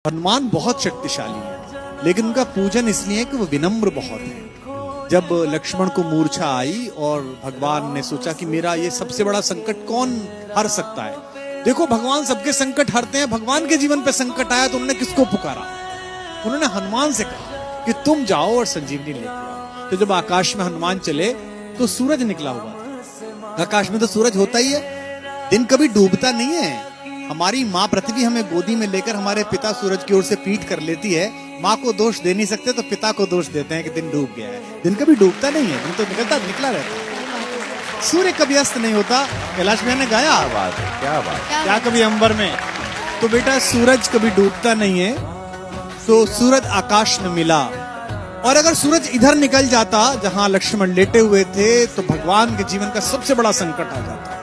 हनुमान बहुत शक्तिशाली है, लेकिन उनका पूजन इसलिए है कि वो विनम्र बहुत है। जब लक्ष्मण को मूर्छा आई और भगवान ने सोचा कि मेरा ये सबसे बड़ा संकट कौन हर सकता है। देखो भगवान सबके संकट हरते हैं, भगवान के जीवन पे संकट आया तो उन्होंने किसको पुकारा? उन्होंने हनुमान से कहा कि तुम जाओ और संजीवनी लेके आओ। तो जब आकाश में हनुमान चले तो सूरज निकला हुआ था। आकाश में तो सूरज होता ही है, दिन कभी डूबता नहीं है। हमारी माँ पृथ्वी हमें गोदी में लेकर हमारे पिता सूरज की ओर से पीठ कर लेती है। माँ को दोष दे नहीं सकते तो पिता को दोष देते हैं कि दिन डूब गया है। दिन कभी डूबता नहीं है, दिन तो निकला रहता है। सूर्य कभी अस्त नहीं होता। कैलाश भैया ने गाया, क्या कभी अंबर में। तो बेटा सूरज कभी डूबता नहीं है। तो सूरज आकाश में मिला, और अगर सूरज इधर निकल जाता जहां लक्ष्मण लेटे हुए थे तो भगवान के जीवन का सबसे बड़ा संकट आ जाता।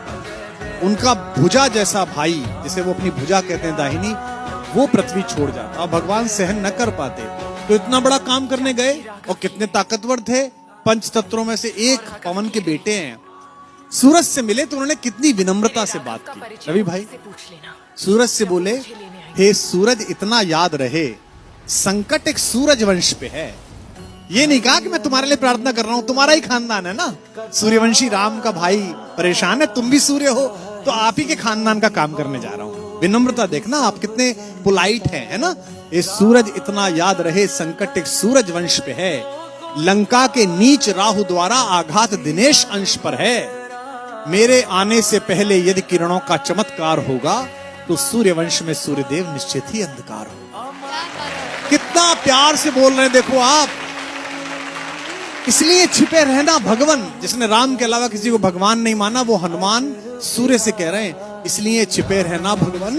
उनका भुजा जैसा भाई, जिसे वो अपनी भुजा कहते हैं दाहिनी, वो पृथ्वी छोड़ जाता और भगवान सहन न कर पाते। तो इतना बड़ा काम करने गए और कितने ताकतवर थे, पंच तत्वों में से एक पवन के बेटे हैं। सूरज से मिले तो उन्होंने कितनी विनम्रता से बात की। रवि भाई सूरज से बोले, हे सूरज इतना याद रहे संकट एक सूरज वंश पे है। ये नहीं कहा कि मैं तुम्हारे लिए प्रार्थना कर रहा हूं, तुम्हारा ही खानदान है ना, सूर्यवंशी राम का भाई परेशान है, तुम भी सूर्य हो तो आप ही के खानदान का काम करने जा रहा हूं। विनम्रता देखना आप कितने पोलाइट हैं, है ना। ये सूरज इतना याद रहे संकट एक सूरज वंश पे है, लंका के नीच राहु द्वारा आघात दिनेश अंश पर है। मेरे आने से पहले यदि किरणों का चमत्कार होगा तो सूर्यवंश में सूर्यदेव निश्चित ही अंधकार होगा। कितना प्यार से बोल रहे हैं देखो आप। इसलिए छिपे रहना भगवान। जिसने राम के अलावा किसी को भगवान नहीं माना वो हनुमान सूर्य से कह रहे हैं, इसलिए छिपे रहना भगवान,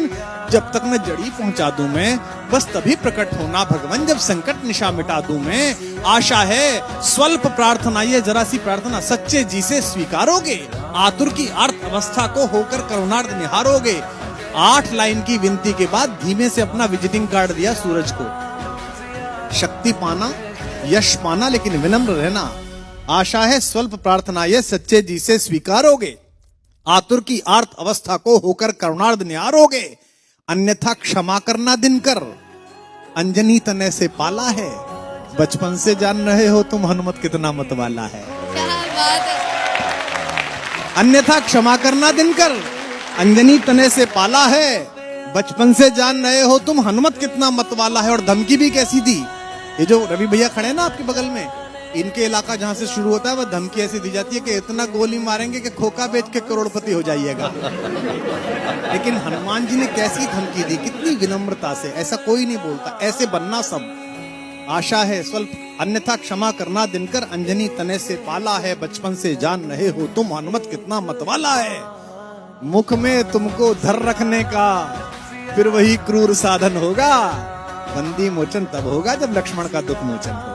जब तक न जड़ी पहुंचा दूं मैं, बस तभी प्रकट होना भगवान, जब संकट निशा मिटा दूं मैं। आशा है स्वल्प प्रार्थना, ये जरा सी प्रार्थना सच्चे जी से स्वीकारोगे, आतुर की अर्थ अवस्था को होकर करुणार्थ निहारोगे। 8 लाइन की विनती के बाद धीमे से अपना विजिटिंग कार्ड दिया सूरज को। शक्ति पाना, यश पाना, लेकिन विनम्र रहना। आशा है स्वल्प प्रार्थना ये सच्चे जी से स्वीकारोगे, आतुर की आर्त अवस्था को होकर करुणार्थ निहारोगे। अन्यथा क्षमा करना दिनकर, अंजनी तने से पाला है, बचपन से जान रहे हो तुम हनुमत कितना मतवाला है। अन्यथा क्षमा करना दिनकर, अंजनी तने से पाला है, बचपन से जान रहे हो तुम हनुमत कितना मतवाला है। और धमकी भी कैसी दी। ये जो रवि भैया खड़े हैं ना आपके बगल में, इनके इलाका जहां से शुरू होता है वह धमकी ऐसी दी जाती है कि इतना गोली मारेंगे कि खोखा बेच के करोड़पति हो जाइएगा। लेकिन हनुमान जी ने कैसी धमकी दी, कितनी विनम्रता से। ऐसा कोई नहीं बोलता, ऐसे बनना सब। आशा है स्वल्प, अन्यथा क्षमा करना दिनकर, अंजनी तने से पाला है, बचपन से जान रहे हो तुम हनुमत कितना मतवाला है। मुख में तुमको धर रखने का फिर वही क्रूर साधन होगा, बंदी मोचन तब होगा जब लक्ष्मण का दुख मोचन होगा।